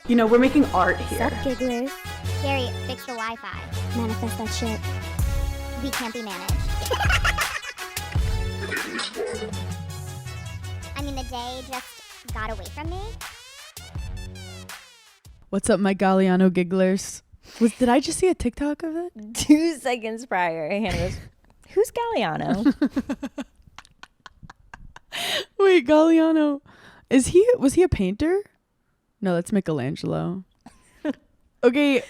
You know, we're making art here. Sup, gigglers? Gary, fix the Wi-Fi. Manifest that shit. We can't be managed. I mean, the day just got away from me. What's up, my Galliano gigglers? Did I just see a TikTok of it? 2 seconds prior, Hannah goes, "Who's Galliano?" Wait, Galliano. Was he a painter? No, that's Michelangelo. Okay,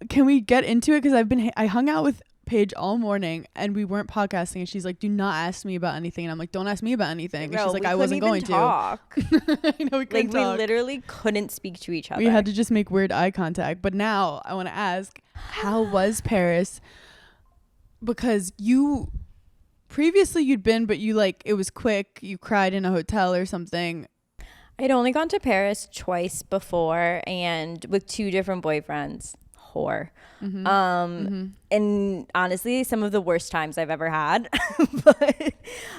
can we get into it? Because I hung out with Paige all morning and we weren't podcasting, and she's like, "Do not ask me about anything," and I'm like, "Don't ask me about anything." And she's like, "I wasn't going talk. to." I know we couldn't talk. We literally couldn't speak to each other. We had to just make weird eye contact. But now I want to ask, how was Paris? Because previously you'd been, but it was quick. You cried in a hotel or something. I'd only gone to Paris twice before, and with 2 different boyfriends. Whore. Mm-hmm. And honestly, some of the worst times I've ever had. But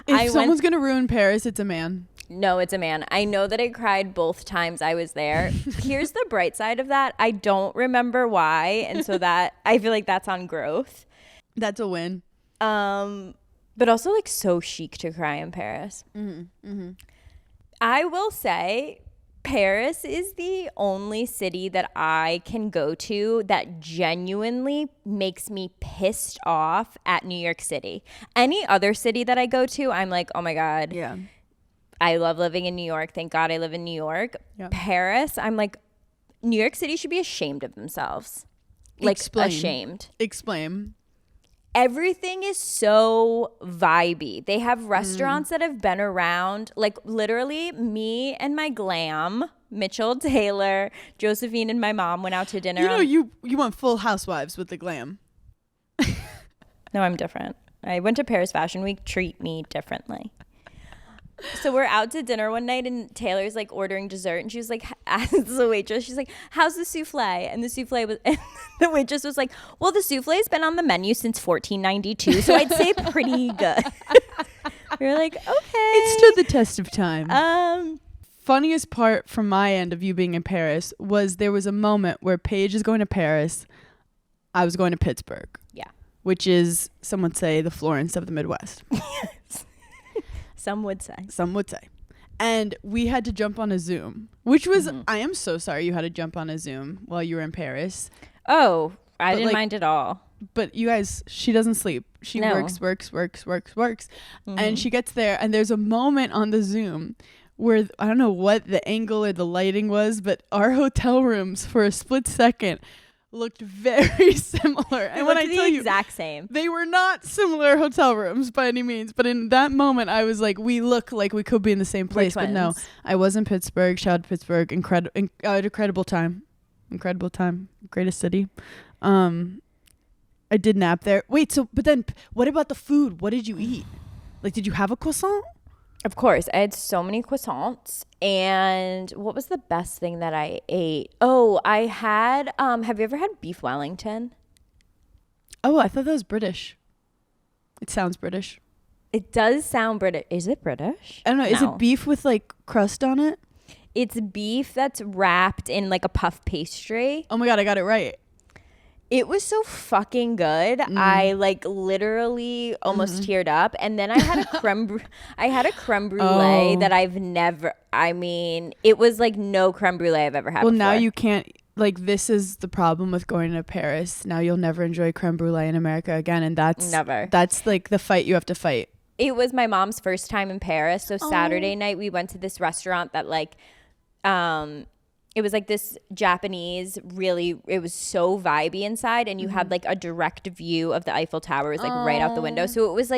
if someone's gonna ruin Paris, it's a man. No, it's a man. I know that I cried both times I was there. Here's the bright side of that. I don't remember why, and so that I feel like that's on growth. That's a win. But also so chic to cry in Paris. Mm-hmm. Mm-hmm. I will say Paris is the only city that I can go to that genuinely makes me pissed off at New York City. Any other city that I go to, I'm like, oh my God. Yeah. I love living in New York. Thank God I live in New York. Yep. Paris, I'm like, New York City should be ashamed of themselves. Ashamed. Explain. Everything is so vibey. They have restaurants that have been around, literally me and my glam, Mitchell, Taylor, Josephine, and my mom went out to dinner. You want Full Housewives with the glam. No, I'm different. I went to Paris Fashion Week. Treat me differently. So we're out to dinner one night, and Taylor's ordering dessert, and she was asks the waitress, she's like, "How's the souffle?" And the souffle was, and the waitress was like, "Well, the souffle's been on the menu since 1492, so I'd say pretty good." We were like, "Okay." It stood the test of time. Funniest part from my end of you being in Paris was there was a moment where Paige is going to Paris. I was going to Pittsburgh. Yeah. Which is, some would say, the Florence of the Midwest. Yes. Some would say. And we had to jump on a Zoom, which was, I am so sorry you had to jump on a Zoom while you were in Paris. Oh, I didn't mind at all. But you guys, she doesn't sleep. She works. Mm-hmm. And she gets there, and there's a moment on the Zoom where, I don't know what the angle or the lighting was, but our hotel rooms for a split second looked very similar. And when I tell you, exact same. They were not similar hotel rooms by any means, but in that moment I was like, we look like we could be in the same place. But no, I was in Pittsburgh. Shout out to Pittsburgh. Incredible time. Greatest city. I did nap there. Wait, but then what about the food? What did you eat? Did you have a croissant? Of course. I had so many croissants. And what was the best thing that I ate? Oh, I had, have you ever had beef Wellington? Oh, I thought that was British. It sounds British. It does sound British. Is it British? I don't know. No. Is it beef with crust on it? It's beef that's wrapped in a puff pastry. Oh my God, I got it right. It was so fucking good. I literally almost teared up. And then I had a creme brulee that I've never, it was no creme brulee I've ever had before. Now you can't, this is the problem with going to Paris. Now you'll never enjoy creme brulee in America again. And that's the fight you have to fight. It was my mom's first time in Paris. So Saturday night we went to this restaurant that it was this Japanese, really, it was so vibey inside, and you had a direct view of the Eiffel Tower. It was right out the window. So it was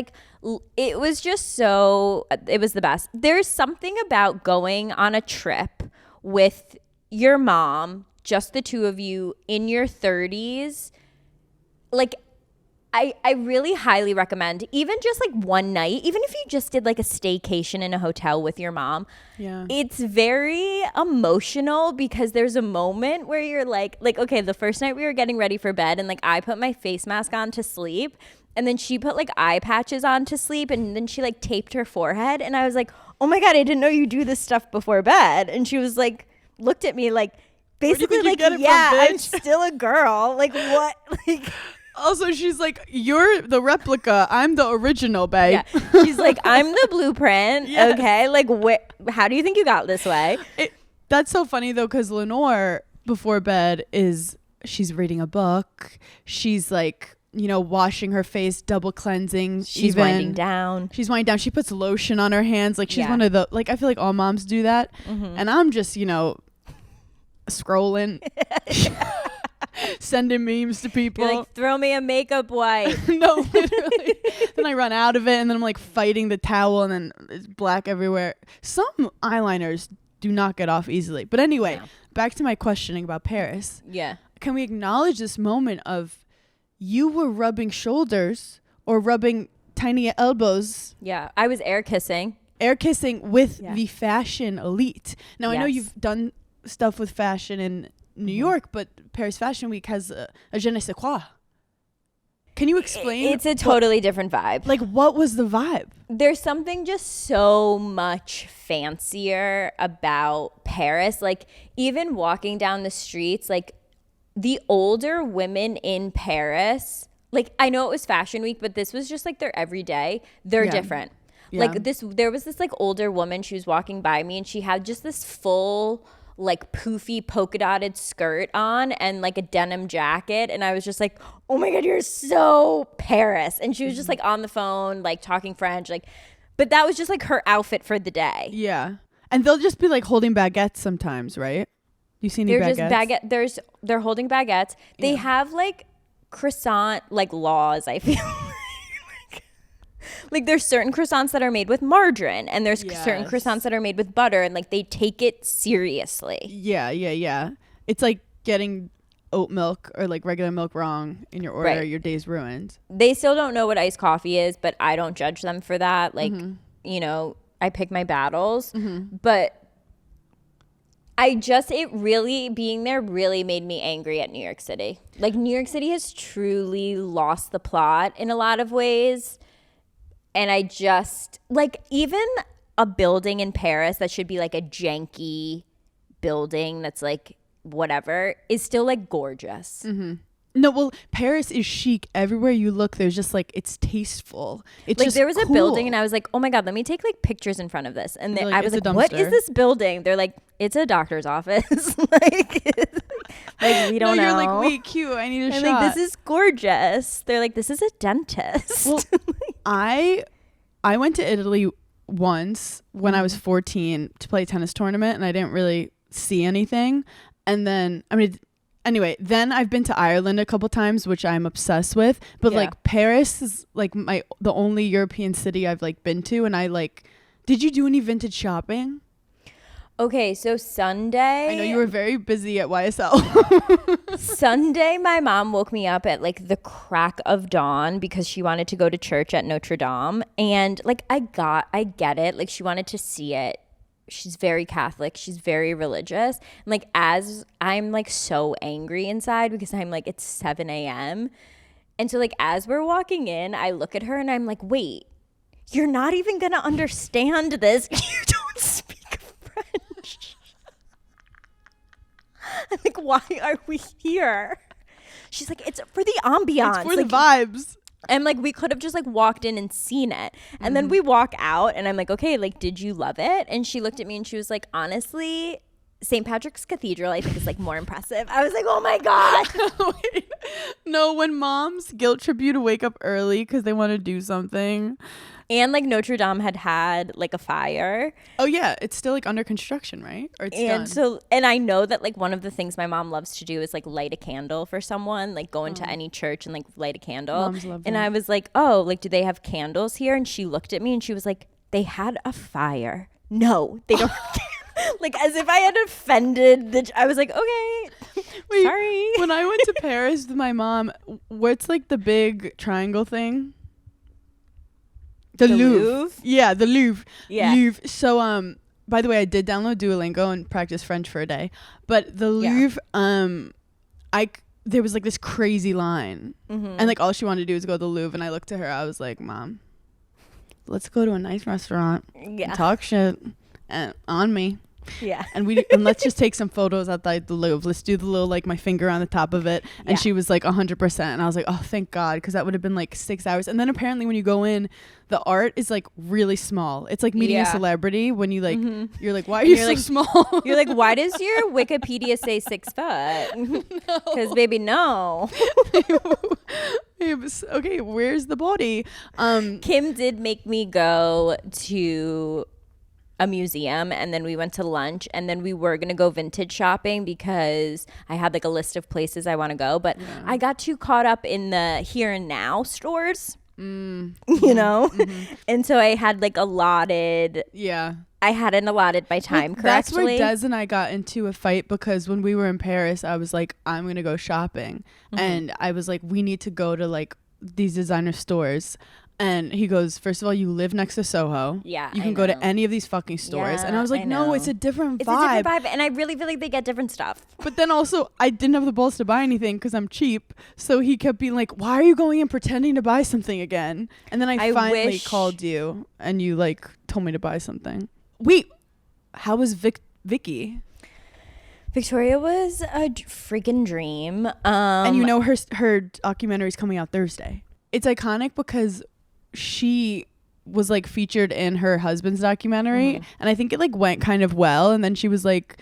it was just so, it was the best. There's something about going on a trip with your mom, just the two of you in your 30s. I really highly recommend, even just one night, even if you just did a staycation in a hotel with your mom. Yeah. It's very emotional because there's a moment where you're okay, the first night we were getting ready for bed and I put my face mask on to sleep, and then she put eye patches on to sleep, and then she taped her forehead, and I was like, oh my God, I didn't know you do this stuff before bed. And she was looked at me basically you like, get it from, yeah, I'm bitch? still a girl. Like what? Like Also, she's like, you're the replica. I'm the original, babe. yeah. She's like, I'm the blueprint. Yes. Okay. Like how do you think you got this way? That's so funny though, because Lenore before bed she's reading a book. She's like, washing her face, double cleansing. She's winding down. She's winding down. She puts lotion on her hands. Like she's Yeah. one of the, like, I feel like all moms do that. Mm-hmm. And I'm just, scrolling, sending memes to people. You're like, throw me a makeup wipe. No, literally. Then I run out of it and then I'm like fighting the towel and then it's black everywhere. Some eyeliners do not get off easily. But anyway, back to my questioning about Paris. Yeah. Can we acknowledge this moment of you were rubbing shoulders or rubbing tiny elbows, Yeah. I was air kissing. with Yeah. the fashion elite? Now, I know Yes. you've done stuff with fashion in New York, but Paris Fashion Week has a je ne sais quoi. Can you explain? It's a totally different vibe. Like, what was the vibe? There's something just so much fancier about Paris. Like, even walking down the streets, like, the older women in Paris, like, I know it was Fashion Week, but this was just like their everyday. They're Yeah. different. Yeah. Like, there was this like older woman, she was walking by me and she had just this full like poofy polka dotted skirt on and like a denim jacket, and I was just like, oh my god, you're so Paris. And she was just like on the phone like talking French, like, but that was just like her outfit for the day. Yeah. And they'll just be like holding baguettes sometimes, right? You see any They're baguettes? just they're holding baguettes. They have like croissant like laws, I feel like there's certain croissants that are made with margarine and there's certain Yes. croissants that are made with butter, and like they take it seriously. Yeah. It's like getting oat milk or like regular milk wrong in your order. Right. Your day's ruined. They still don't know what iced coffee is, but I don't judge them for that. Like, I pick my battles, but being there really made me angry at New York City. Like, New York City has truly lost the plot in a lot of ways. And I just, like, even a building in Paris that should be like a janky building that's like whatever is still like gorgeous. No, well, Paris is chic. Everywhere you look, there's just like, it's tasteful. It's Like, just there was a cool. building and I was like, oh my God, let me take like pictures in front of this. And They're then like, I was "It's a like, what is dumpster." this building? They're like, it's a doctor's office. Like we don't know. You're like, wait, cute. I need a I'm shot. like, this is gorgeous. They're like, this is a dentist. Well, I went to Italy once when I was 14 to play a tennis tournament, and I didn't really see anything. And then, anyway, then I've been to Ireland a couple times, which I'm obsessed with. But like Paris is like the only European city I've like been to, and I like. Did you do any vintage shopping? Okay, so Sunday. I know you were very busy at YSL. Sunday, my mom woke me up at like the crack of dawn because she wanted to go to church at Notre Dame. And like, I get it. Like, she wanted to see it. She's very Catholic. She's very religious. And like, as I'm like so angry inside because I'm like, it's 7 a.m. And so like, as we're walking in, I look at her and I'm like, wait, you're not even going to understand this. You don't speak French. I'm like, why are we here? She's like, it's for the ambiance. It's for the like, vibes. and like, we could have just like walked in and seen it. And then we walk out and I'm like, okay, like, did you love it? And she looked at me and she was like, honestly, St. Patrick's Cathedral, I think, is like more impressive. I was like, oh my God. Wait. No, when moms guilt trip you to wake up early because they want to do something. And like, Notre Dame had like a fire. Oh yeah, it's still like under construction, right? Or it's done. And I know that like one of the things my mom loves to do is like light a candle for someone, like go into any church and like light a candle. Moms love and that. I was like, oh, like, do they have candles here? And she looked at me and she was like, they had a fire. No, they don't. Like, as if I had offended I was like, okay, Wait, sorry. When I went to Paris with my mom, what's like the big triangle thing? The Louvre. Yeah, the Louvre. Yeah. Louvre. So by the way, I did download Duolingo and practice French for a day. But the Louvre, there was like this crazy line. And like all she wanted to do was go to the Louvre, and I looked at her, I was like, Mom, let's go to a nice restaurant. Yeah. And talk shit and on me. Yeah. And let's just take some photos outside the Louvre. Let's do the little like my finger on the top of it. And she was like 100%. And I was like, oh, thank God, because that would have been like 6 hours. And then apparently when you go in, the art is like really small. It's like meeting a celebrity when you like you're like, why are you so like, small? You're like, why does your Wikipedia say 6 foot? Because baby, no. Okay, where's the body? Kim did make me go to a museum, and then we went to lunch, and then we were gonna go vintage shopping because I had like a list of places I want to go, but I got too caught up in the here and now stores, you know, and so I had like allotted. Yeah. I hadn't allotted my time correctly. That's where Des and I got into a fight because when we were in Paris, I was like, I'm going to go shopping. And I was like, we need to go to like these designer stores. And he goes, first of all, you live next to Soho. Yeah, you can go to any of these fucking stores. And I was like, no, it's a different vibe. It's a different vibe. And I really feel like they get different stuff. But then also, I didn't have the balls to buy anything because I'm cheap. So he kept being like, why are you going and pretending to buy something again? And then I finally called you and you like told me to buy something. Wait, how was Vicky? Victoria was a freaking dream. And you know her documentary is coming out Thursday. It's iconic because she was like featured in her husband's documentary, and I think it like went kind of well. And then she was like,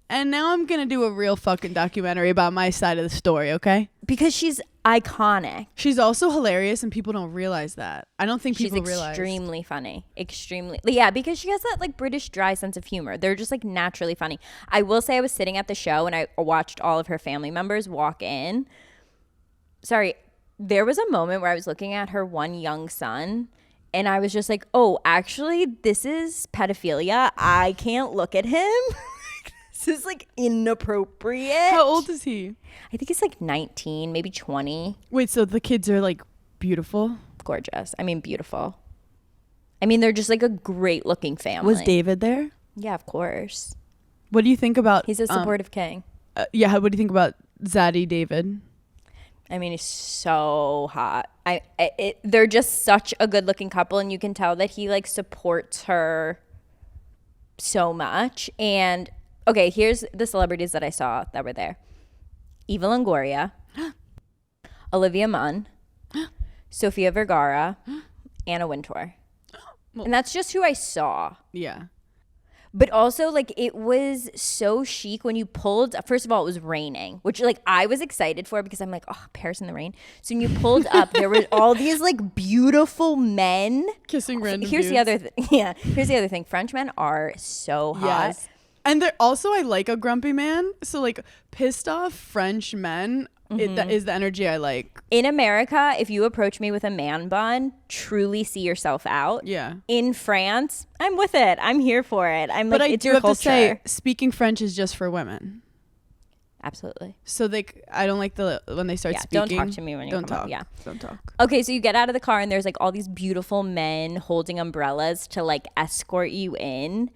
and now I'm gonna do a real fucking documentary about my side of the story, okay? Because she's iconic. She's also hilarious, and people don't realize that. I don't think people realize. She's extremely funny. Extremely. Yeah, because she has that like British dry sense of humor. They're just like naturally funny. I will say I was sitting at the show and I watched all of her family members walk in. Sorry, there was a moment where I was looking at her one young son and I was just like, oh, actually, this is pedophilia. I can't look at him. This is like inappropriate. How old is he? I think he's like 19, maybe 20. Wait, so the kids are like beautiful? Gorgeous. I mean, beautiful. I mean, they're just like a great looking family. Was David there? Yeah, of course. What do you think about... He's a supportive king. Yeah, what do you think about Zadie David? I mean, he's so hot. They're just such a good looking couple, and you can tell that he like supports her so much. And okay, here's the celebrities that I saw that were there. Eva Longoria, Olivia Munn, Sofia Vergara, Anna Wintour. And that's just who I saw. Yeah. But also, like, it was so chic when you pulled. First of all, it was raining, which, like, I was excited for because I'm like, oh, Paris in the rain. So when you pulled up, there were all these, like, beautiful men. Kissing random Here's dudes. the other Here's the other thing. French men are so hot. Yes. And they're also, I like a grumpy man. So, like, pissed off French men, that is the energy I like. In America, if you approach me with a man bun, truly see yourself out. Yeah. In France, I'm with it. I'm here for it. I'm but like, I it's do your have culture. to say, speaking French is just for women. Absolutely. So I don't like when they start speaking. Don't talk to me when you don't come talk. up. Yeah. Don't talk. Okay, so you get out of the car and there's like all these beautiful men holding umbrellas to like escort you in.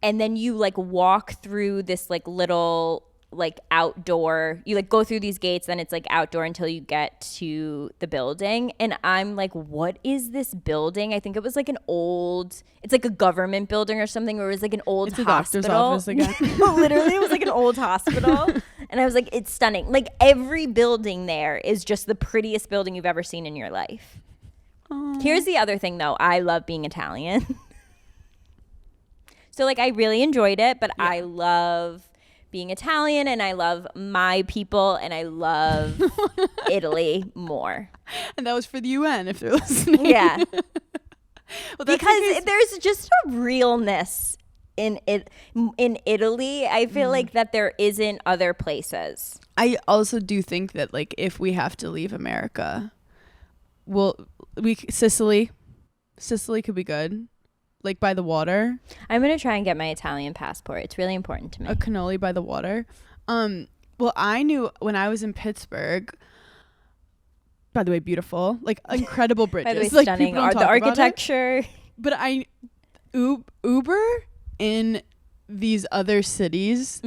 And then you like walk through this like little like outdoor, you like go through these gates, then it's like outdoor until you get to the building. And I'm like, what is this building? I think it was like it's like a government building or something, or it was like an old hospital. Doctor's office again. Literally, it was like an old hospital. And I was like, it's stunning. Like every building there is just the prettiest building you've ever seen in your life. Aww. Here's the other thing though. I love being Italian. So like I really enjoyed it, but I love being Italian and I love my people and I love Italy more. And that was for the UN if they're listening. Yeah. Well, because there's just a realness in Italy. I feel like that there isn't other places. I also do think that like if we have to leave America, Sicily could be good. Like by the water. I'm going to try and get my Italian passport. It's really important to me. A cannoli by the water. Well, I knew when I was in Pittsburgh, by the way, beautiful, like incredible bridges. By the way, like, stunning. The architecture. But Uber in these other cities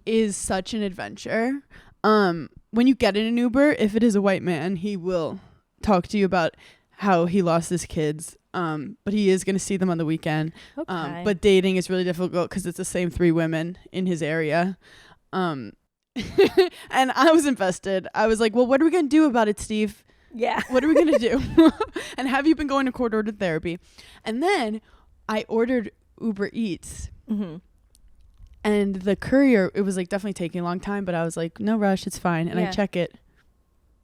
is such an adventure. When you get in an Uber, if it is a white man, he will talk to you about how he lost his kids But he is going to see them on the weekend. Okay. But dating is really difficult because it's the same 3 women in his area. And I was invested. I was like, well, what are we going to do about it, Steve? Yeah. What are we going to do? And have you been going to court ordered therapy? And then I ordered Uber Eats. Mm-hmm. And the courier, it was like definitely taking a long time, but I was like, no rush, it's fine. And I check it.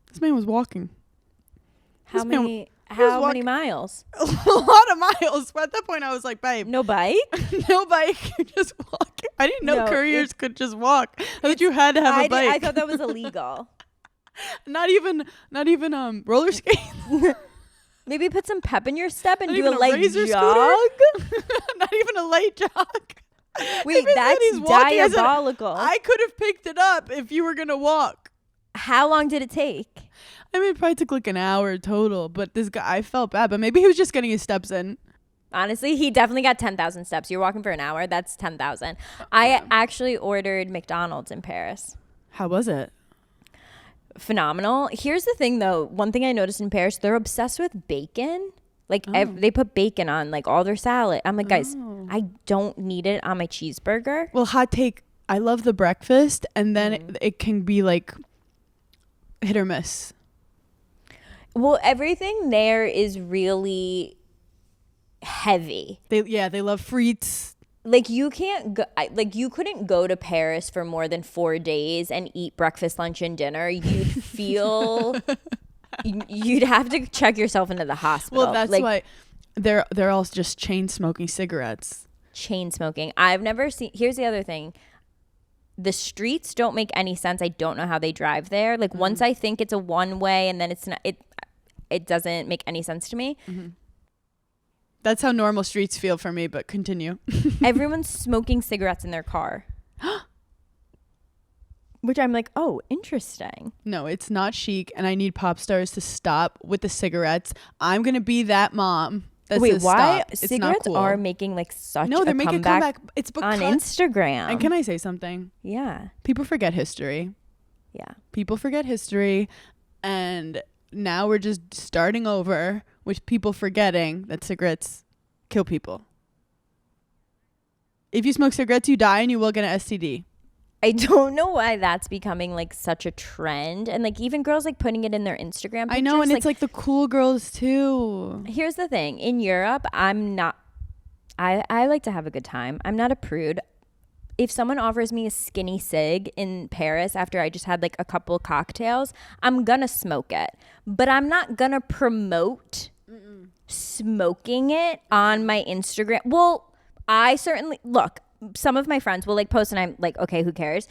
This man was walking. How many miles? A lot of miles. But at that point, I was like, babe. No bike? No bike. Just walk. I didn't know couriers could just walk. I thought you had to have a bike. I thought that was illegal. Not even roller skates. Maybe put some pep in your step and Not do even a light razor jog. Not even a light jog. Wait, that's diabolical. I could have picked it up if you were going to walk. How long did it take? I mean, it probably took like an hour total, but this guy, I felt bad, but maybe he was just getting his steps in. Honestly, he definitely got 10,000 steps. You're walking for an hour. That's 10,000. I actually ordered McDonald's in Paris. How was it? Phenomenal. Here's the thing, though. One thing I noticed in Paris, they're obsessed with bacon. Like, they put bacon on, like, all their salad. I'm like, guys, I don't need it on my cheeseburger. Well, hot take, I love the breakfast, and then it can be, like, hit or miss. Well, everything there is really heavy. They love frites. Like, you can't go, you couldn't go to Paris for more than 4 days and eat breakfast, lunch, and dinner. You'd feel... You'd have to check yourself into the hospital. Well, that's why they're all just chain smoking cigarettes. Chain smoking. I've never seen. Here's the other thing. The streets don't make any sense. I don't know how they drive there. Like once I think it's a one way and then it's not. It doesn't make any sense to me. Mm-hmm. That's how normal streets feel for me. But continue. Everyone's smoking cigarettes in their car. Which I'm like, oh, interesting. No, it's not chic, and I need pop stars to stop with the cigarettes. I'm gonna be that mom. Wait, why stop. cigarettes are making like such they're making a comeback. It's on Instagram. And can I say something? Yeah. People forget history. Yeah. People forget history, and now we're just starting over with people forgetting that cigarettes kill people. If you smoke cigarettes, you die, and you will get an STD. I don't know why that's becoming like such a trend, and like even girls like putting it in their Instagram pictures. I know, and it's like the cool girls too. Here's the thing. In Europe, I'm not I like to have a good time. I'm not a prude. If someone offers me a skinny cig in Paris after I just had like a couple cocktails, I'm gonna smoke it. But I'm not gonna promote smoking it on my Instagram. Well, I certainly look, some of my friends will like post and I'm like, okay, who cares?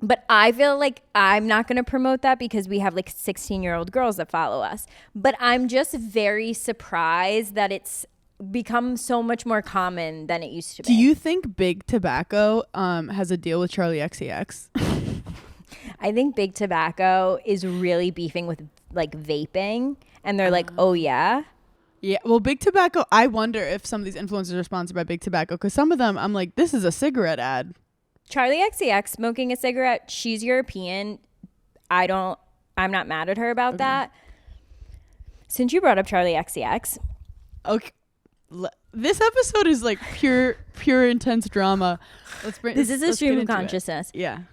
But I feel like I'm not going to promote that because we have like 16-year-old girls that follow us. But I'm just very surprised that it's become so much more common than it used to be. Do you think Big Tobacco has a deal with Charlie XCX? I think Big Tobacco is really beefing with like vaping. And they're like, oh yeah? Yeah, well, Big Tobacco, I wonder if some of these influencers are sponsored by Big Tobacco, because some of them, I'm like, this is a cigarette ad. Charlie XCX smoking a cigarette. She's European. I'm not mad at her about that. Since you brought up Charlie XCX. Okay. This episode is like pure intense drama. This is a stream of consciousness. Yeah.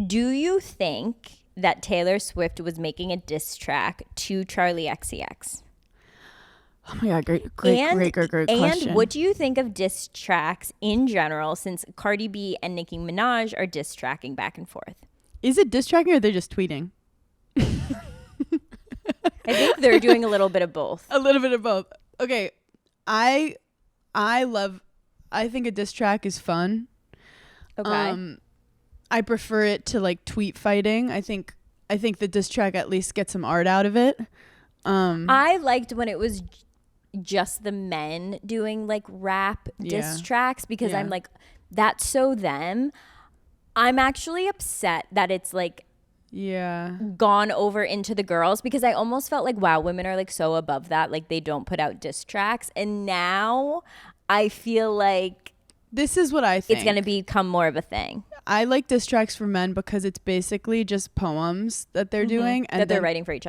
Do you think that Taylor Swift was making a diss track to Charlie XCX? Oh my God, great question. And what do you think of diss tracks in general, since Cardi B and Nicki Minaj are diss tracking back and forth? Is it diss tracking or they're just tweeting? I think they're doing a little bit of both. A little bit of both. Okay, I think a diss track is fun. Okay. I prefer it to like tweet fighting. I think the diss track at least gets some art out of it. I liked when it was just the men doing like rap diss tracks because I'm like, that's so them. I'm actually upset that it's like gone over into the girls, because I almost felt like, wow, women are like so above that, like they don't put out diss tracks. And now I feel like This is what I think. it's going to become more of a thing. I like diss tracks for men because it's basically just poems that they're doing and that they're writing for each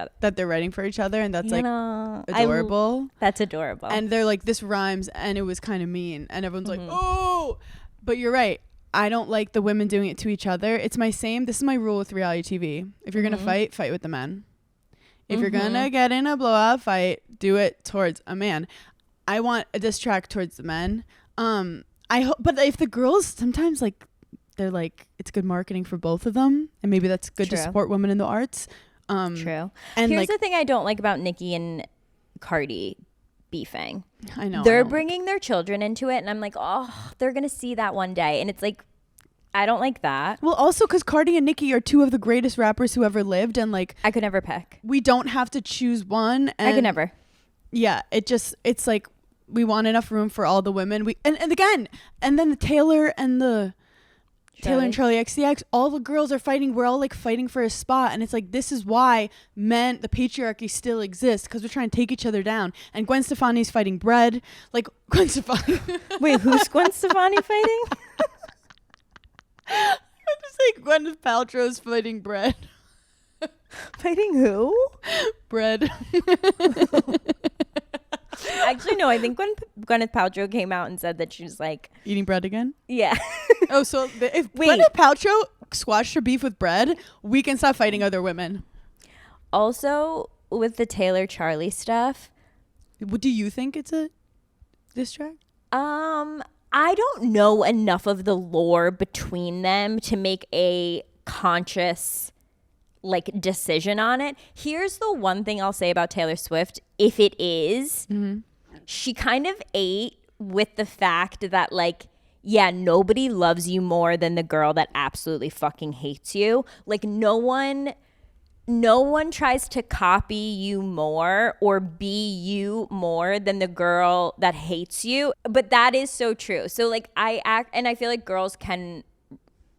other. And that's You like know, adorable. That's adorable. And they're like, this rhymes and it was kind of mean. And everyone's like, oh, but you're right. I don't like the women doing it to each other. This is my rule with reality TV. If you're going to fight with the men. If you're going to get in a blowout fight, do it towards a man. I want a diss track towards the men. I hope, but if the girls sometimes like, they're like, it's good marketing for both of them. And maybe that's good to support women in the arts. True. And here's like, the thing I don't like about Nicki and Cardi beefing. I know. They're bringing their children into it. And I'm like, oh, they're going to see that one day. And it's like, I don't like that. Well, also because Cardi and Nicki are two of the greatest rappers who ever lived. And like, I could never pick. we don't have to choose one. And I could never. Yeah. It's like, we want enough room for all the women. And then the Taylor and Charlie XCX, all the girls are fighting. We're all like fighting for a spot. And it's like, this is why the patriarchy still exists, because we're trying to take each other down. And Gwen Stefani's fighting Bread. Like, Gwen Stefani. Wait, who's Gwen Stefani fighting? I just say Gwyneth Paltrow's fighting Bread. Fighting who? Bread. Actually, no, I think Gwyneth Paltrow came out and said that she's like... Eating bread again? Yeah. Oh, so if Gwyneth Paltrow squashed her beef with Bread, we can stop fighting other women. Also, with the Taylor Charlie stuff... Do you think it's a diss track? I don't know enough of the lore between them to make a conscious like decision on it. Here's the one thing I'll say about Taylor Swift. If it is, she kind of ate with the fact that like, yeah, nobody loves you more than the girl that absolutely fucking hates you. Like no one tries to copy you more or be you more than the girl that hates you. But that is so true. So like I feel like girls can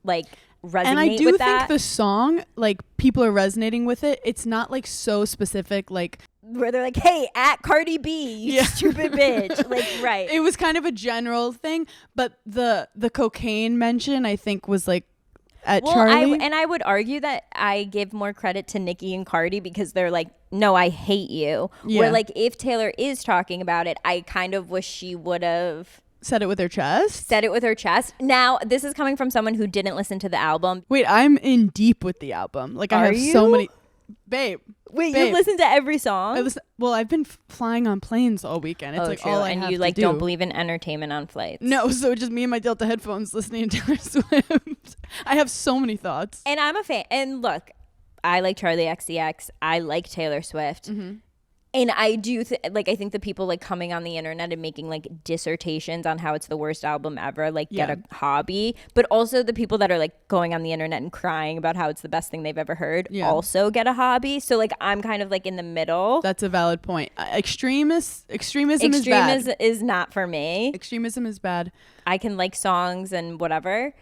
like resonate and I do with think that. the song, like people are resonating with it. It's not like so specific, like where they're like, hey, at Cardi B, you stupid bitch. Like, right. It was kind of a general thing, but the cocaine mention I think was like at Charlie. I would argue that I give more credit to Nicki and Cardi because they're like, no, I hate you. Yeah. Where like if Taylor is talking about it, I kind of wish she would have said it with her chest. Now, this is coming from someone who didn't listen to the album. Wait, I'm in deep with the album. Like I have so many. Babe. You listen to every song? I've been flying on planes all weekend. It's like true. all I have and you to like do. don't believe in entertainment on flights. No, so just me and my Delta headphones listening to Taylor Swift. I have so many thoughts. And I'm a fan. And look, I like Charlie XCX. I like Taylor Swift. And I do I think the people like coming on the internet and making like dissertations on how it's the worst album ever, like get a hobby. But also the people that are like going on the internet and crying about how it's the best thing they've ever heard also get a hobby. So like I'm kind of like in the middle. That's a valid point. Extremism is bad. Is not for me. Extremism is bad. I can like songs and whatever.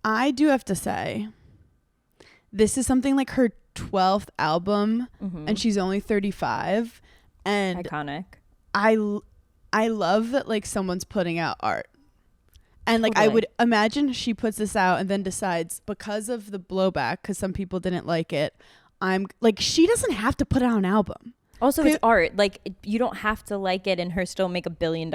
I do have to say, this is something like her 12th album, and she's only 35, and iconic. I love that like someone's putting out art, and like Totally. I would imagine she puts this out and then decides, because of the blowback, because some people didn't like it, I'm like, she doesn't have to put out an album. Also, it's art. Like you don't have to like it and her still make $1 billion.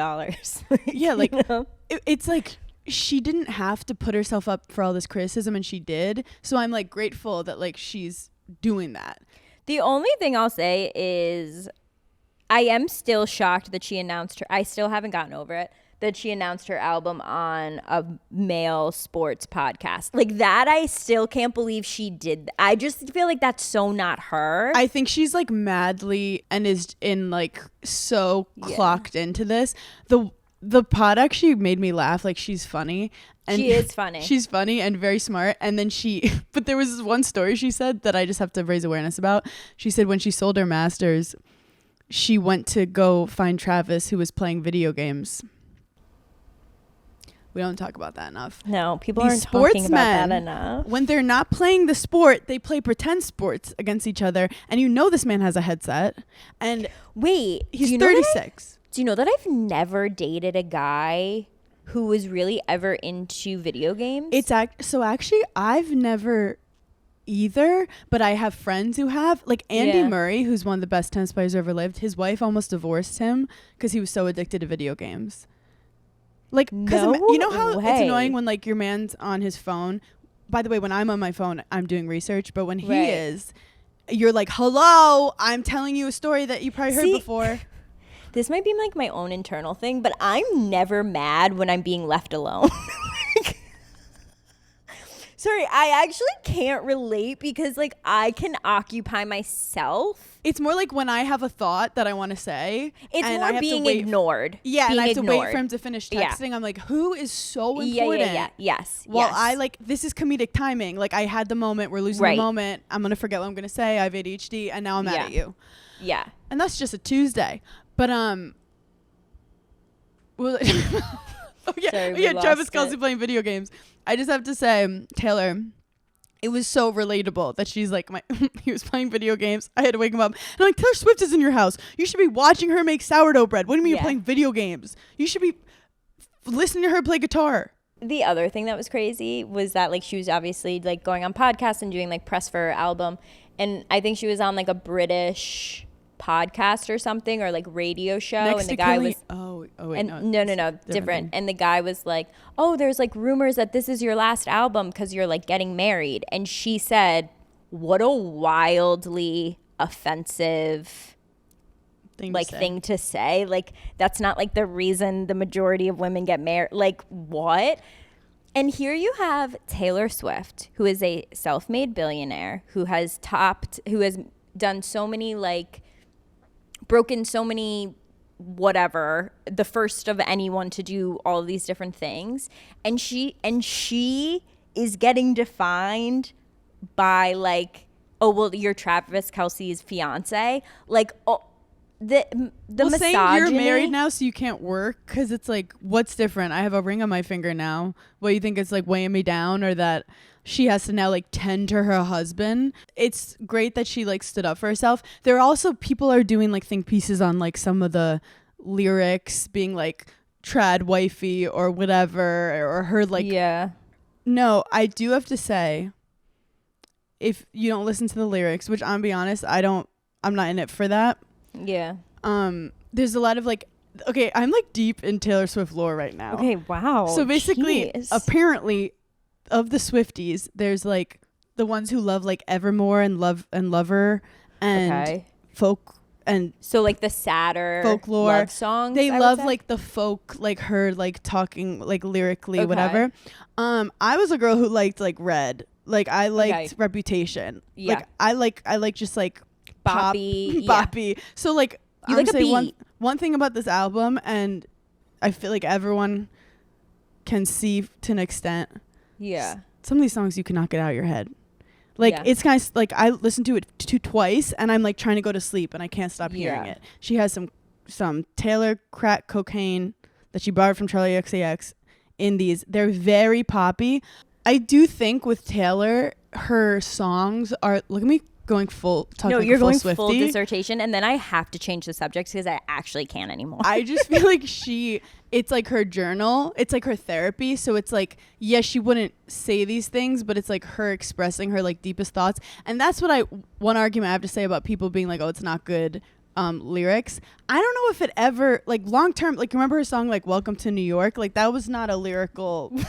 Yeah, like you know? it's like she didn't have to put herself up for all this criticism, and she did. So I'm like grateful that like she's doing that. The only thing I'll say is I am still shocked that she announced her, I still haven't gotten over it, that she announced her album on a male sports podcast. Like that, I still can't believe she did. I just feel like that's so not her. I think she's like madly and is in like so clocked into this. The pod actually made me laugh. Like she's funny. And she is funny. She's funny and very smart. And then but there was this one story she said that I just have to raise awareness about. She said when she sold her masters, she went to go find Travis, who was playing video games. We don't talk about that enough. No, people aren't talking about that enough. When they're not playing the sport, they play pretend sports against each other. And you know this man has a headset. And wait, he's 36. Do you know that I've never dated a guy who was really ever into video games. So actually, I've never either, but I have friends who have. Like Andy Murray, who's one of the best tennis players who ever lived. His wife almost divorced him because he was so addicted to video games. Like, because you know how it's annoying when like your man's on his phone. By the way, when I'm on my phone, I'm doing research, but when he is, you're like, hello, I'm telling you a story that you probably heard before. This might be like my own internal thing, but I'm never mad when I'm being left alone. Sorry, I actually can't relate because like I can occupy myself. It's more like when I have a thought that I want to say. It's more being ignored. Yeah, being and I have ignored. to wait for him to finish texting. I'm like, who is so important? Yes. Well, I like, this is comedic timing. Like I had the moment, we're losing the moment. I'm going to forget what I'm going to say. I have ADHD and now I'm mad at you. Yeah. And that's just a Tuesday. But, well, Travis Kelce playing video games. I just have to say, Taylor, it was so relatable that she's like, he was playing video games. I had to wake him up. And I'm like, Taylor Swift is in your house. You should be watching her make sourdough bread. What do you mean you're playing video games? You should be listening to her play guitar. The other thing that was crazy was that like she was obviously like going on podcasts and doing like press for her album. And I think she was on like a British podcast or something, or like radio show. And the guy was no different. And the guy was like, oh, there's like rumors that this is your last album because you're like getting married. And she said, what a wildly offensive thing to say. Like that's not like the reason the majority of women get married. Like what? And here you have Taylor Swift, who is a self-made billionaire, who has done so many like broken so many whatever, the first of anyone to do all of these different things, and she is getting defined by like, oh well, you're Travis Kelce's fiance. Like, oh, the misogyny. Saying you're married now so you can't work, because it's like, what's different? I have a ring on my finger now. What, you think it's like weighing me down, or that she has to now like tend to her husband? It's great that she like stood up for herself. There are also people are doing like think pieces on like some of the lyrics being like trad wifey or whatever, or her like, no, I do have to say, if you don't listen to the lyrics, which I'm be honest, I'm not in it for that. There's a lot of like, okay, I'm like deep in Taylor Swift lore right now. Okay, wow. So basically, apparently, of the Swifties, there's like the ones who love like Evermore and Lover and folk, and so like the sadder folklore love songs. They love like the folk, like her like talking like lyrically, whatever. I was a girl who liked like Red. Like I liked Reputation. Like I like just like boppy. Boppy. So like you like a beat. One thing about this album, and I feel like everyone can see to an extent. Yeah. Some of these songs you cannot get out of your head. Like it's kind of like I listened to it twice and I'm like trying to go to sleep and I can't stop hearing it. She has some Taylor crack cocaine that she borrowed from Charlie XCX in these. They're very poppy. I do think with Taylor, her songs are, look at me going full, talking no, like you're full going Swiftie. Full dissertation, and then I have to change the subject because I actually can't anymore. I just feel like it's like her journal, it's like her therapy. So it's like, yes, she wouldn't say these things, but it's like her expressing her like deepest thoughts. And that's what one argument I have to say about people being like, oh, it's not good lyrics. I don't know if it ever, like long term, like remember her song like Welcome to New York? Like that was not a lyrical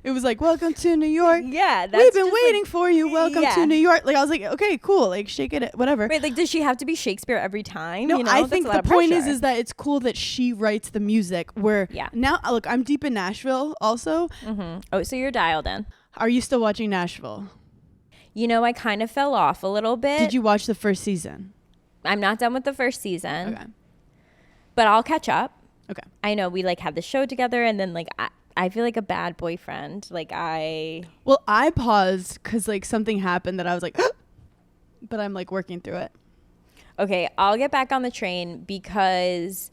it was like, welcome to New York. Yeah. We've been waiting for you. Welcome to New York. Like, I was like, okay, cool. Like, shake it, whatever. Wait, like, does she have to be Shakespeare every time? No, you know? I think the point is that it's cool that she writes the music where now, look, I'm deep in Nashville also. Mm-hmm. Oh, so you're dialed in. Are you still watching Nashville? You know, I kind of fell off a little bit. Did you watch the first season? I'm not done with the first season. Okay. But I'll catch up. Okay. I know we like had the show together, and then like I feel like a bad boyfriend. Like I paused because like something happened that I was like, but I'm like working through it. Okay, I'll get back on the train because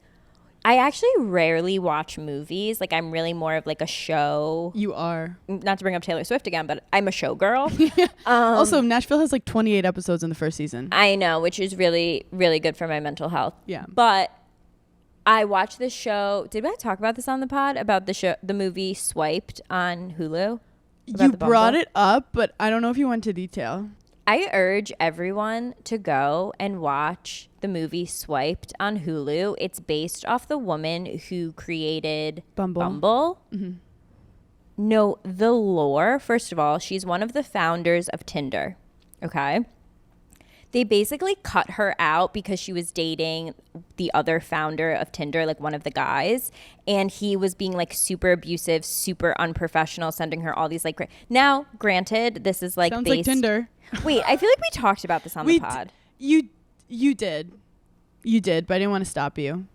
I actually rarely watch movies. Like I'm really more of like a show. You are. Not to bring up Taylor Swift again, but I'm a show girl. Also, Nashville has like 28 episodes in the first season. I know, which is really, really good for my mental health. Yeah. But I watched this show. Did I talk about this on the pod? About the movie Swiped on Hulu? You brought it up, but I don't know if you went into detail. I urge everyone to go and watch the movie Swiped on Hulu. It's based off the woman who created Bumble. Mm-hmm. No, the lore. First of all, she's one of the founders of Tinder. Okay. They basically cut her out because she was dating the other founder of Tinder, like one of the guys. And he was being like super abusive, super unprofessional, sending her all these like. Now, granted, this is like sounds like Tinder. Wait, I feel like we talked about this on the pod. You did, but I didn't want to stop you.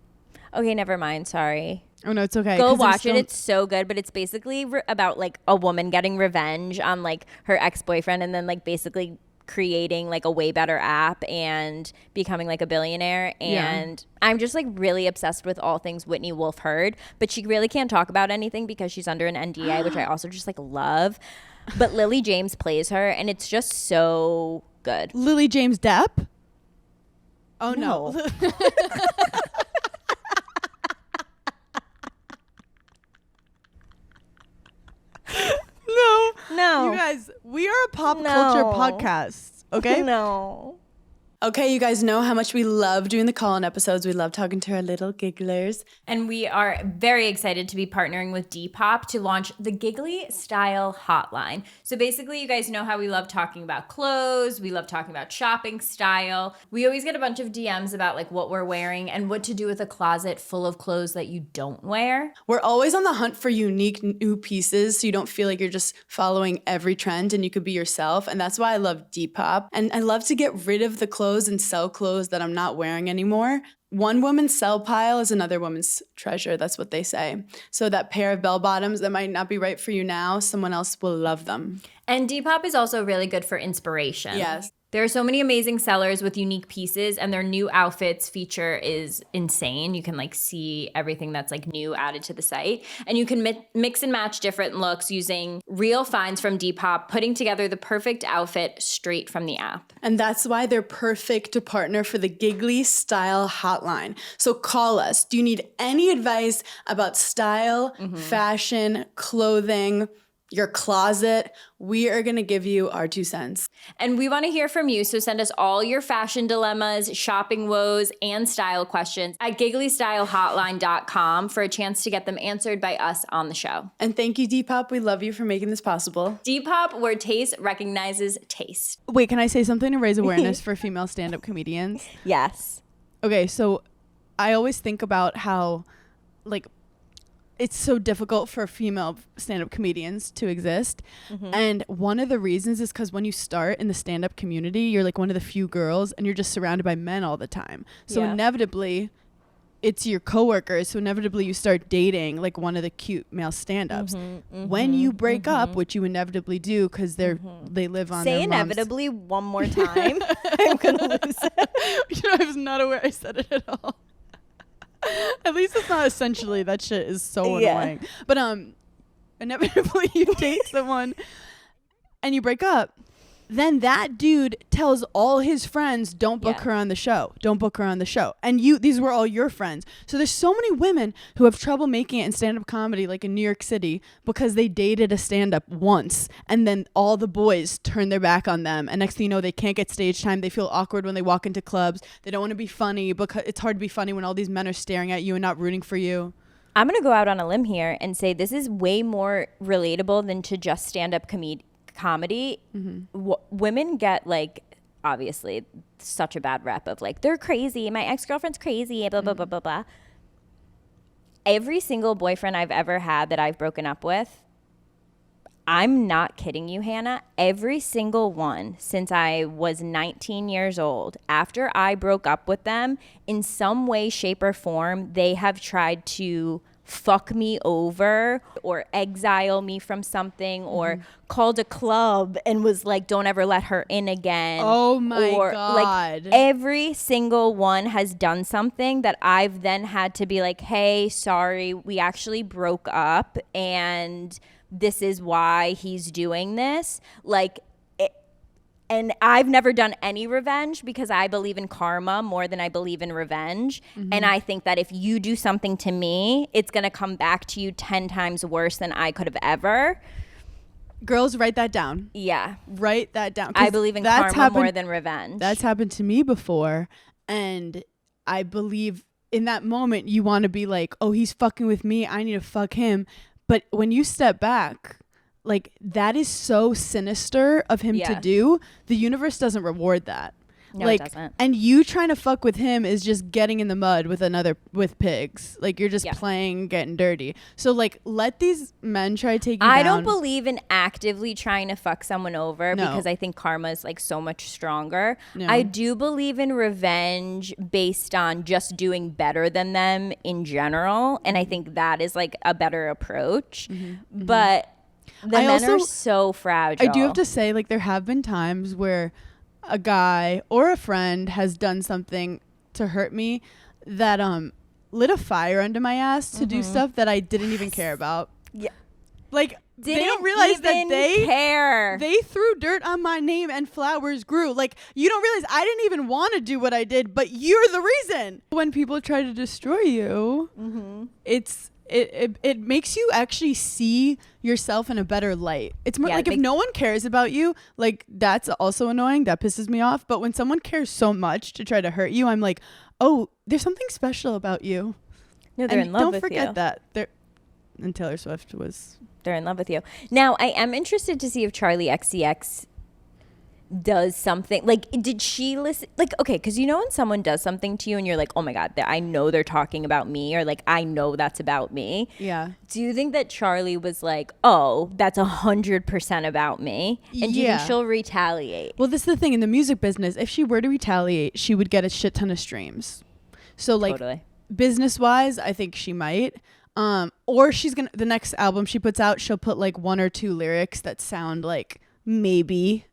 Okay, never mind. Sorry. Oh no, it's okay. Go watch it. It's so good, but it's basically about like a woman getting revenge on like her ex-boyfriend, and then like basically creating like a way better app and becoming like a billionaire. And I'm just like really obsessed with all things Whitney Wolf Heard, but she really can't talk about anything because she's under an NDA, which I also just like love. But Lily James plays her, and it's just so good. Lily James Depp? Oh no. No. You guys, we are a pop culture podcast, okay? No. Okay, you guys know how much we love doing the call-in episodes. We love talking to our little gigglers. And we are very excited to be partnering with Depop to launch the Giggly Style Hotline. So basically, you guys know how we love talking about clothes. We love talking about shopping style. We always get a bunch of DMs about like what we're wearing and what to do with a closet full of clothes that you don't wear. We're always on the hunt for unique new pieces so you don't feel like you're just following every trend and you could be yourself. And that's why I love Depop. And I love to get rid of the clothes and sell clothes that I'm not wearing anymore. One woman's sell pile is another woman's treasure. That's what they say. So that pair of bell bottoms that might not be right for you now, someone else will love them. And Depop is also really good for inspiration. Yes. There are so many amazing sellers with unique pieces, and their new outfits feature is insane. You can like see everything that's like new added to the site, and you can mix and match different looks using real finds from Depop, putting together the perfect outfit straight from the app. And that's why they're perfect to partner for the Giggly Style Hotline. So call us. Do you need any advice about style, fashion, clothing, your closet? We are going to give you our 2 cents. And we want to hear from you, so send us all your fashion dilemmas, shopping woes, and style questions at gigglystyleHotline.com for a chance to get them answered by us on the show. And thank you, Depop. We love you for making this possible. Depop, where taste recognizes taste. Wait, can I say something to raise awareness for female stand-up comedians? Yes. Okay, so I always think about how, like, it's so difficult for female stand-up comedians to exist. And one of the reasons is because when you start in the stand-up community, you're like one of the few girls and you're just surrounded by men all the time. So inevitably, it's your coworkers. So inevitably you start dating like one of the cute male stand-ups. When you break up, which you inevitably do because they live on Say their mom's. inevitably one more time. I'm going to lose it. You know, I was not aware I said it at all. At least it's not essentially. That shit is so annoying. But inevitably you date someone and you break up. Then that dude tells all his friends, don't book her on the show. Don't book her on the show. And these were all your friends. So there's so many women who have trouble making it in stand-up comedy, like in New York City, because they dated a stand-up once. And then all the boys turn their back on them. And next thing you know, they can't get stage time. They feel awkward when they walk into clubs. They don't want to be funny because it's hard to be funny when all these men are staring at you and not rooting for you. I'm going to go out on a limb here and say this is way more relatable than to just stand-up comedy. Women get like obviously such a bad rep of like they're crazy, my ex-girlfriend's crazy, blah blah blah blah blah. Every single boyfriend I've ever had that I've broken up with, I'm not kidding you, Hannah, every single one since I was 19 years old, after I broke up with them, in some way, shape, or form, they have tried to fuck me over or exile me from something or called a club and was like, don't ever let her in again. Oh my God. Like every single one has done something that I've then had to be like, hey, sorry, we actually broke up and this is why he's doing this. Like, And I've never done any revenge because I believe in karma more than I believe in revenge. And I think that if you do something to me, it's going to come back to you 10 times worse than I could have ever. Girls, write that down. Yeah. Write that down. 'Cause I believe in karma more than revenge. That's happened to me before. And I believe in that moment you want to be like, oh, he's fucking with me, I need to fuck him. But when you step back, like, that is so sinister of him to do. The universe doesn't reward that. No, like, it doesn't. And you trying to fuck with him is just getting in the mud with pigs. Like, you're just playing, getting dirty. So, like, let these men try to take you down. I don't believe in actively trying to fuck someone over because I think karma is like so much stronger. No. I do believe in revenge based on just doing better than them in general. And I think that is like a better approach. But the men are so fragile. I do have to say, like, there have been times where a guy or a friend has done something to hurt me that lit a fire under my ass to do stuff that I didn't even care about. Yeah. Like, they don't realize that they threw dirt on my name and flowers grew. Like, you don't realize I didn't even want to do what I did, but you're the reason. When people try to destroy you, it makes you actually see yourself in a better light. It's more like if no one cares about you, like, that's also annoying. That pisses me off. But when someone cares so much to try to hurt you, I'm like, oh, there's something special about you. No, they're in love with you. Don't forget that. And Taylor Swift was... They're in love with you. Now, I am interested to see if Charlie XCX does something. Like, did she listen? Like, okay, because you know when someone does something to you and you're like, oh my God, I know they're talking about me, or like, I know that's about me. Yeah. Do you think that Charlie was like, oh, that's 100% about me? And do you think she'll retaliate? Well, this is the thing. In the music business, if she were to retaliate, she would get a shit ton of streams. So, like, business-wise, I think she might. Or she's gonna, the next album she puts out, she'll put like 1 or 2 lyrics that sound like maybe.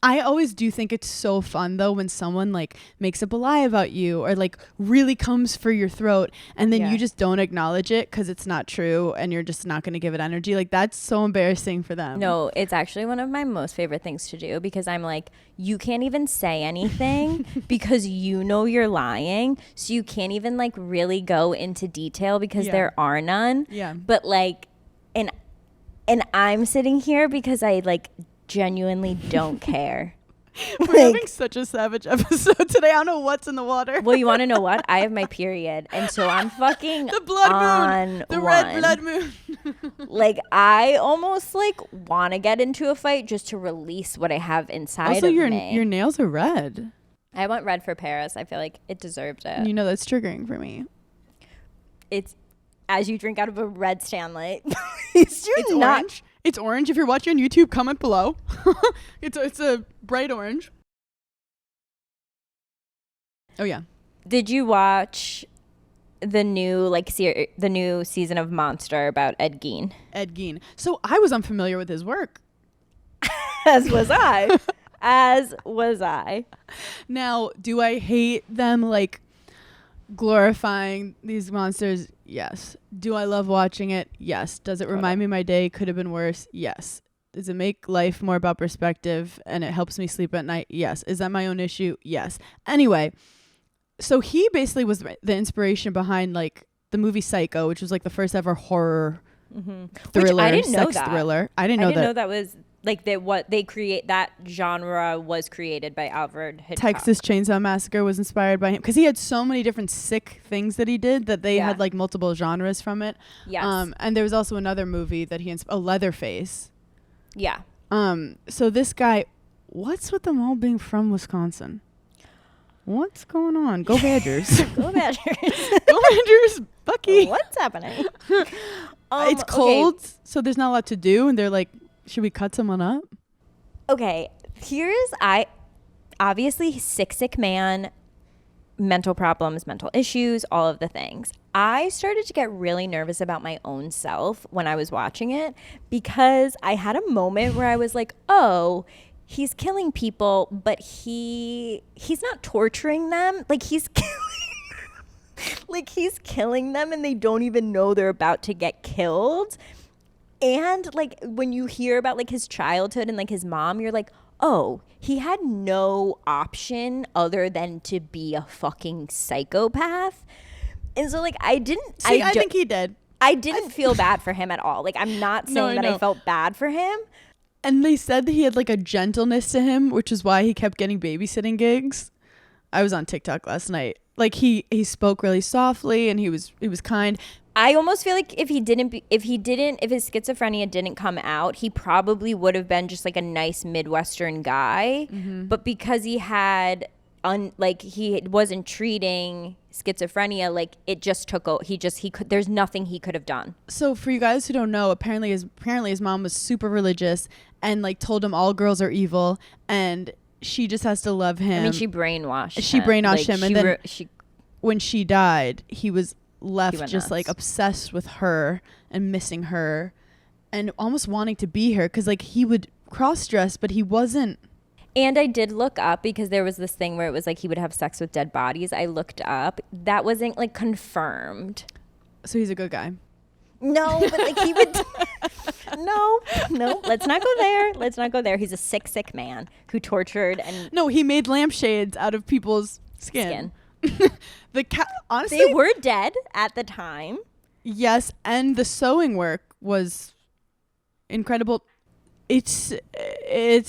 I always do think it's so fun though when someone like makes up a lie about you or like really comes for your throat and then you just don't acknowledge it because it's not true and you're just not going to give it energy. Like, that's so embarrassing for them. No, it's actually one of my most favorite things to do because I'm like, you can't even say anything because you know you're lying. So you can't even like really go into detail because there are none. Yeah. But like, and I'm sitting here because I like genuinely don't care. We're having such a savage episode today. I don't know what's in the water. Well, you want to know what? I have my period, and so I'm fucking the blood on moon, the one. red blood moon. Like, I almost like want to get into a fight just to release what I have inside also, of me. Your nails are red. I went red for Paris. I feel like it deserved it. You know that's triggering for me. It's as you drink out of a red Stanley. It's not orange. It's orange. If you're watching on YouTube, comment below. It's a bright orange. Oh yeah. Did you watch the new the new season of Monster about Ed Gein? Ed Gein. So I was unfamiliar with his work. As was I. As was I. Now, do I hate them like glorifying these monsters? Yes. Do I love watching it? Yes. Does it remind me my day could have been worse? Yes. Does it make life more about perspective and it helps me sleep at night? Yes. Is that my own issue? Yes. Anyway, so he basically was the inspiration behind like the movie Psycho, which was like the first ever horror thriller, I didn't know sex thriller. I didn't know that was like that genre was created by Alfred Hitchcock. Texas Chainsaw Massacre was inspired by him because he had so many different sick things that he did that they had like multiple genres from it. Yes. And there was also another movie that he Leatherface. Yeah. So this guy, what's with them all being from Wisconsin? What's going on? Go Badgers. Go Badgers. Go Badgers. Bucky. What's happening? It's cold, so there's not a lot to do, and they're like, should we cut someone up? Okay, obviously sick man, mental problems, mental issues, all of the things. I started to get really nervous about my own self when I was watching it because I had a moment where I was like, oh, he's killing people, but he's not torturing them. Like he's killing them and they don't even know they're about to get killed. And like when you hear about like his childhood and like his mom, you're like, oh, he had no option other than to be a fucking psychopath. And so, like, I think he did. I didn't feel bad for him at all. Like, I'm not saying I felt bad for him. And they said that he had like a gentleness to him, which is why he kept getting babysitting gigs. I was on TikTok last night. Like he spoke really softly and he was kind. I almost feel like if his schizophrenia didn't come out, he probably would have been just like a nice Midwestern guy. Mm-hmm. But because he had he wasn't treating schizophrenia, like it just took there's nothing he could have done. So for you guys who don't know, apparently his mom was super religious and like told him all girls are evil and she just has to love him. I mean, she brainwashed him, and then when she died, he was left just nuts. like obsessed with her and missing her and almost wanting to be her because like he would cross-dress, but he wasn't. And I did look up because there was this thing where it was like he would have sex with dead bodies. I looked up. That wasn't like confirmed. So he's a good guy. No, but like he would. No. Let's not go there. He's a sick man who tortured and. No, he made lampshades out of people's skin. The cat. Honestly, they were dead at the time. Yes, and the sewing work was incredible. It's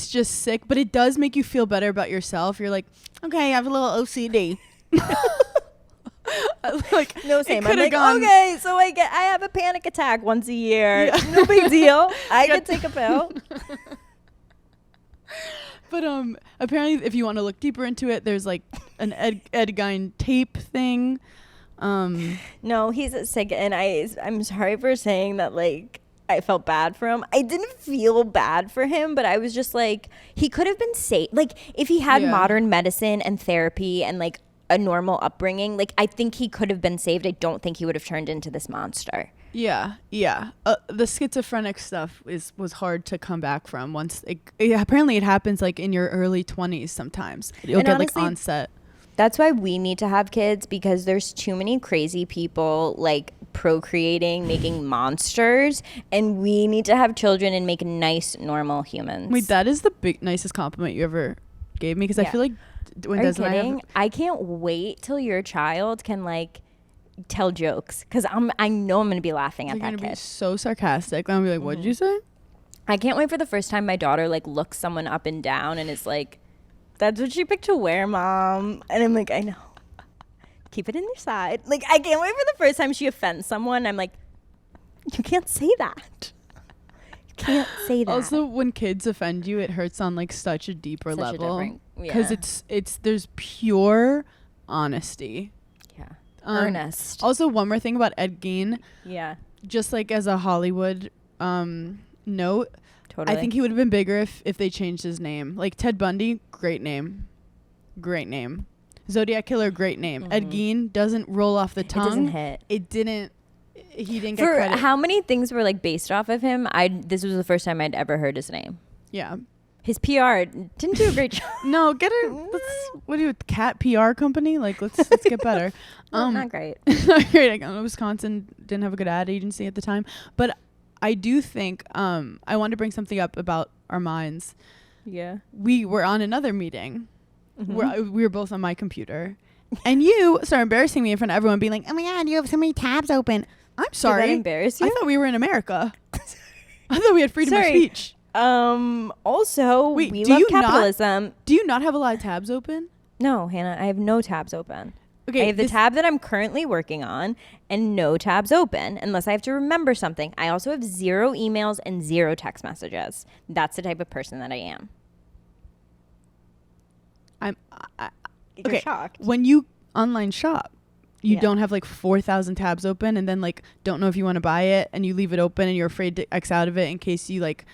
just sick, but it does make you feel better about yourself. You're like, okay, I have a little OCD. Like, no, same. I'm like, okay, so I have a panic attack once a year. Yeah. No big deal. I could take a pill. But apparently, if you want to look deeper into it, there's like an Ed Gein tape thing. No, he's sick, and I'm sorry for saying that. Like, I felt bad for him. I didn't feel bad for him, but I was just like, he could have been safe. Like, if he had modern medicine and therapy and like a normal upbringing, like I think he could have been saved. I don't think he would have turned into this monster. Yeah. The schizophrenic stuff was hard to come back from once. Apparently, it happens like in your early 20s sometimes. You'll get honestly, like onset. That's why we need to have kids, because there's too many crazy people like procreating, making monsters, and we need to have children and make nice, normal humans. Wait, that is the nicest compliment you ever gave me, because I feel like when Des and I can't wait till your child can like tell jokes, because I know I'm gonna be laughing at that kid. Be so sarcastic. I'm gonna be like, "What did you say?" I can't wait for the first time my daughter like looks someone up and down and is like, "That's what she picked to wear, Mom," and I'm like, "I know. Keep it in your side." Like, I can't wait for the first time she offends someone. I'm like, "You can't say that. You can't say that." Also, when kids offend you, it hurts on like such a deeper level, because it's there's pure honesty. Yeah. Earnest. Also, one more thing about Ed Gein. Yeah. Just like as a Hollywood note, totally. I think he would have been bigger if they changed his name. Like Ted Bundy, great name. Zodiac Killer, great name. Mm-hmm. Ed Gein doesn't roll off the tongue. It doesn't hit. He didn't get credit. For how many things were like based off of him, this was the first time I'd ever heard his name. Yeah. His PR didn't do a great job. No, get her. What do you with Cat PR company? Like, let's get better. Not great. Not great. Wisconsin didn't have a good ad agency at the time, but I do think I wanted to bring something up about our minds. Yeah. We were on another meeting. Mm-hmm. We were both on my computer, and you started embarrassing me in front of everyone, being like, "Oh my God, you have so many tabs open." I'm sorry. Did that embarrass you? I thought we were in America. I thought we had freedom of speech. Also, we love capitalism. Do you not have a lot of tabs open? No, Hannah, I have no tabs open. Okay, I have the tab that I'm currently working on and no tabs open unless I have to remember something. I also have 0 emails and 0 text messages. That's the type of person that I am. You're shocked. When you online shop, you don't have like 4,000 tabs open and then like don't know if you want to buy it, and you leave it open and you're afraid to X out of it in case you like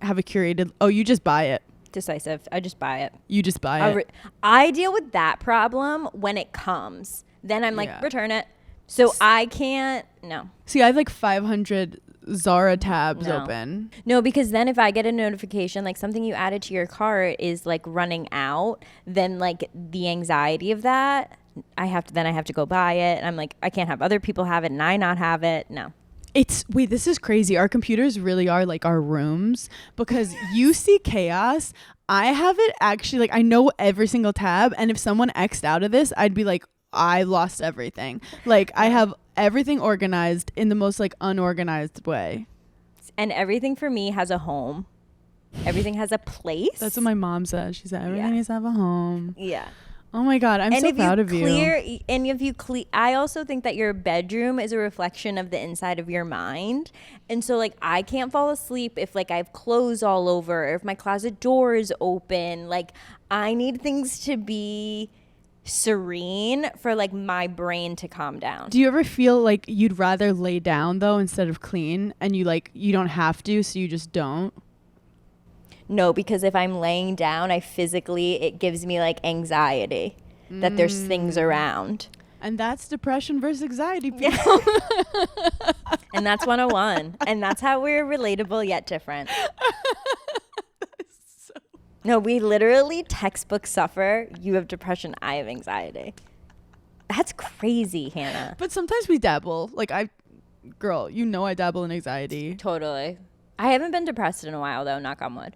have a curated. Oh, you just buy it. Decisive. I just buy it. You just buy it. I deal with that problem when it comes. Then I'm like, return it. So I can't. No. See, I have like 500 Zara tabs open. No, because then if I get a notification like something you added to your cart is like running out, then like the anxiety of that, I have to go buy it, and I'm like, I can't have other people have it and I not have it. No. Wait, this is crazy. Our computers really are like our rooms because you see chaos. I have it actually, like, I know every single tab, and if someone X'd out of this, I'd be like, I lost everything. Like, I have everything organized in the most like unorganized way. And everything for me has a home. Everything has a place. That's what my mom says. She said everything Yeah. needs to have a home. Yeah. Oh my God, I'm so proud of you. And if you clear, I also think that your bedroom is a reflection of the inside of your mind. And so, like, I can't fall asleep if, like, I have clothes all over, or if my closet door is open. Like, I need things to be serene for, like, my brain to calm down. Do you ever feel like you'd rather lay down though instead of clean, and you don't have to, so you just don't? No, because if I'm laying down, it gives me like anxiety that there's things around. And that's depression versus anxiety, people. And that's 101. And that's how we're relatable yet different. No, we literally textbook suffer. You have depression, I have anxiety. That's crazy, Hannah. But sometimes we dabble. Like, girl, you know I dabble in anxiety. Totally. I haven't been depressed in a while, though, knock on wood.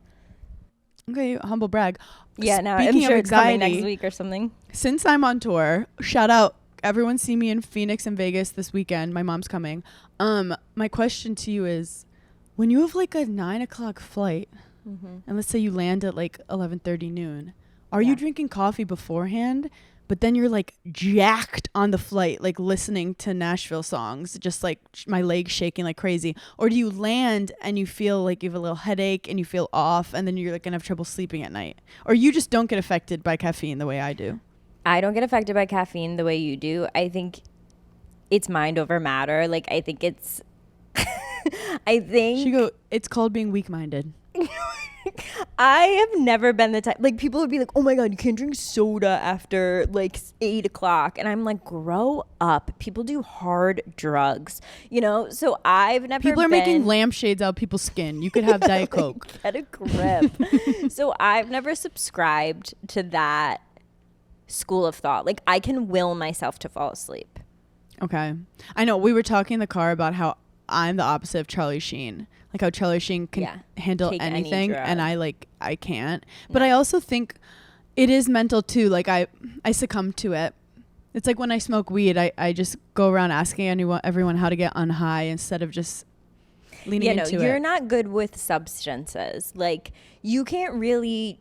Okay, humble brag. Yeah, now I'm Speaking sure of it's coming anxiety, next week or something. Since I'm on tour, shout out, everyone see me in Phoenix and Vegas this weekend. My mom's coming. My question to you is, when you have like a 9 o'clock flight, and let's say you land at like 11:30 noon, are you drinking coffee beforehand? But then you're like jacked on the flight, like listening to Nashville songs, just like my legs shaking like crazy. Or do you land and you feel like you have a little headache and you feel off, and then you're like gonna have trouble sleeping at night? Or you just don't get affected by caffeine the way I do? I don't get affected by caffeine the way you do. I think it's mind over matter. Like, I think it's, it's called being weak-minded. I have never been the type, like, people would be like, oh my God, you can't drink soda after like 8 o'clock. And I'm like, grow up. People do hard drugs, you know? So I've never People are making lampshades out of people's skin. You could have Diet Coke. Get a grip. So I've never subscribed to that school of thought. Like, I can will myself to fall asleep. Okay. I know. We were talking in the car about how I'm the opposite of Charlie Sheen. Like how Charlie Sheen can handle anything and I can't. But I also think it is mental too. Like I succumb to it. It's like when I smoke weed, I just go around asking everyone how to get on high instead of just leaning into it. You're not good with substances. Like, you can't really.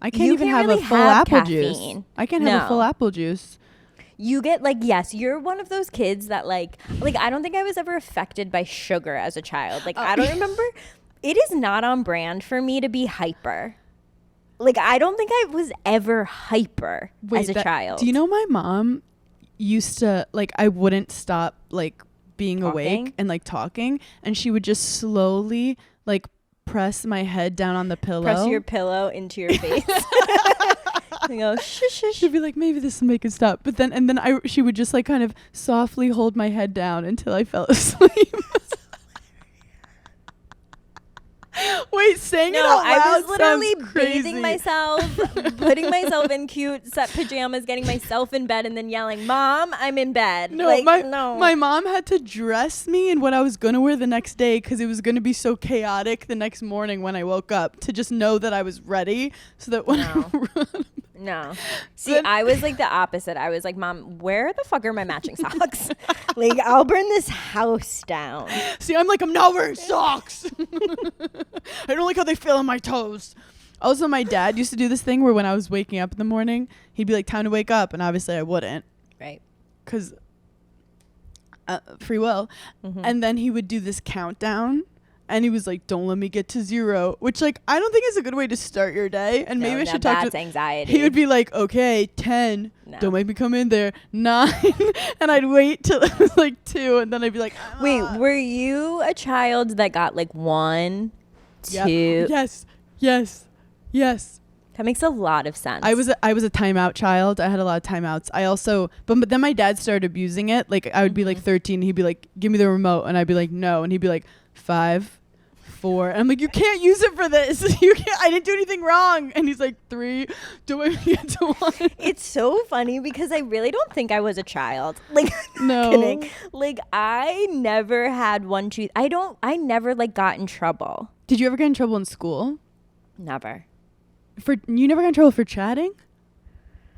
I can't even have a full apple juice. I can't have a full apple juice. You get like, yes, you're one of those kids that like I don't think I was ever affected by sugar as a child. Like, I don't remember. It is not on brand for me to be hyper. Like, I don't think I was ever hyper as a child. Do you know my mom used to, like, I wouldn't stop like being awake and like talking, and she would just slowly like press my head down on the pillow. Press your pillow into your face. And go, shush, shush. She'd be like, maybe this will make it stop. But then, she would just like kind of softly hold my head down until I fell asleep. Wait, saying it out loud I was literally crazy. bathing myself, putting myself in cute set pajamas, getting myself in bed, and then yelling, "Mom, I'm in bed." No, my mom had to dress me in what I was gonna wear the next day because it was gonna be so chaotic the next morning when I woke up, to just know that I was ready, so that when No. See, I was like the opposite. I was like, Mom, where the fuck are my matching socks? Like, I'll burn this house down. See, I'm not wearing socks. I don't like how they feel on my toes. Also, my dad used to do this thing where when I was waking up in the morning, he'd be like, time to wake up. And obviously I wouldn't. Right. Because free will. Mm-hmm. And then he would do this countdown. And he was like, don't let me get to 0, which, like, I don't think is a good way to start your day. And maybe I should talk to... That's anxiety. He would be like, okay, 10. No. Don't make me come in there. 9. And I'd wait till it was like 2. And then I'd be like, ah. Wait, were you a child that got like 1, 2? Yes. That makes a lot of sense. I was a timeout child. I had a lot of timeouts. I also... But then my dad started abusing it. Like, I would be like 13. And he'd be like, give me the remote. And I'd be like, no. And he'd be like, 5, 4. And I'm like, you can't use it for this. You can't. I didn't do anything wrong. And he's like, 3. Do I get to 1? It's so funny because I really don't think I was a child. Like, No. kidding. Like, I never had one tooth. I never like got in trouble. Did you ever get in trouble in school? Never. You never got in trouble for chatting?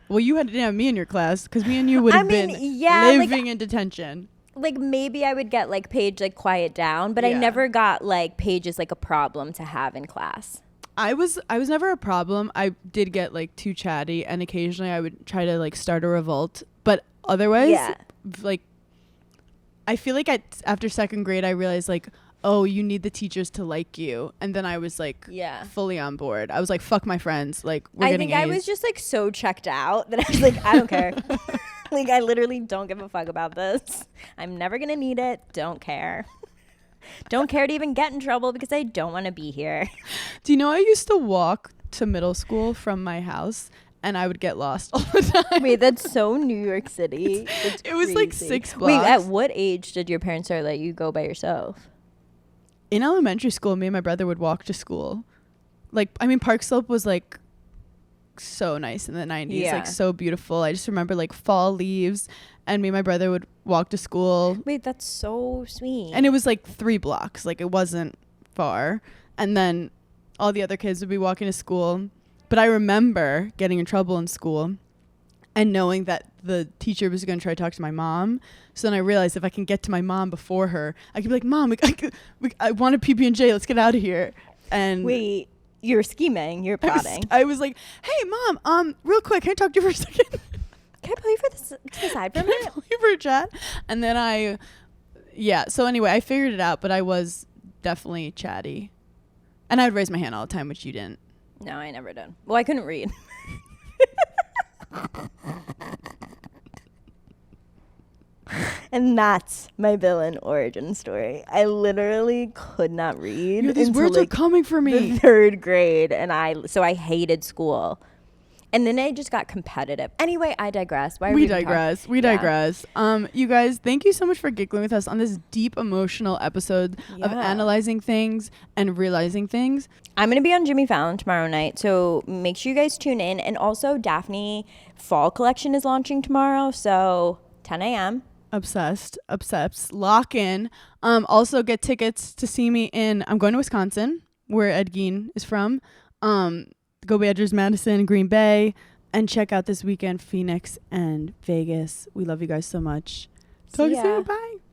Well, you didn't have me in your class because me and you would have been living in detention. Like, maybe I would get like Paige like quiet down, but I Yeah. never got like Paige is like a problem to have in class. I was never a problem. I did get like too chatty, and occasionally I would try to like start a revolt. But otherwise, Yeah. like, I feel like after 2nd grade, I realized like, oh, you need the teachers to like you, and then I was like, Yeah. fully on board. I was like, fuck my friends. Like, we're I getting think I A's. was just like so checked out that I was like, I don't care. Like, I literally don't give a fuck about this. I'm never gonna need it. Don't care. Don't care to even get in trouble because I don't want to be here. Do you know I used to walk to middle school from my house, and I would get lost all the time. Wait, that's so New York City. It was like crazy. 6 blocks. Wait, at what age did your parents start let you go by yourself? In elementary school, me and my brother would walk to school. Like, I mean, Park Slope was like so nice in the 90s, Yeah. like so beautiful. I just remember like fall leaves, and me and my brother would walk to school, Wait, that's so sweet. and it was like 3 blocks, like it wasn't far. And then all the other kids would be walking to school. But I remember getting in trouble in school and knowing that the teacher was going to try to talk to my mom. So then I realized if I can get to my mom before her, I could be like, Mom, I want a PB&J. Let's get out of here. And Wait, you're scheming. You're plotting. I was like, hey, Mom, real quick, can I talk to you for a second? Can I pull you to the side for a Can I minute? pull you for a chat? And then so anyway, I figured it out, but I was definitely chatty. And I'd raise my hand all the time, which you didn't. No, I never did. Well, I couldn't read. And that's my villain origin story. I literally could not read. These until, words like, are coming for me. the 3rd grade, and I hated school. And then I just got competitive. Anyway, I digress. Why are we We even digress. talk- We Yeah. digress. You guys, thank you so much for giggling with us on this deep emotional episode of Yeah. analyzing things and realizing things. I'm going to be on Jimmy Fallon tomorrow night, so make sure you guys tune in. And also, Daphne Fall Collection is launching tomorrow, so 10 a.m. Obsessed. Lock in. Also get tickets to see me I'm going to Wisconsin, where Ed Gein is from. Go Badgers, Madison, Green Bay, and check out this weekend Phoenix and Vegas. We love you guys so much. Talk See to you ya. soon. Bye.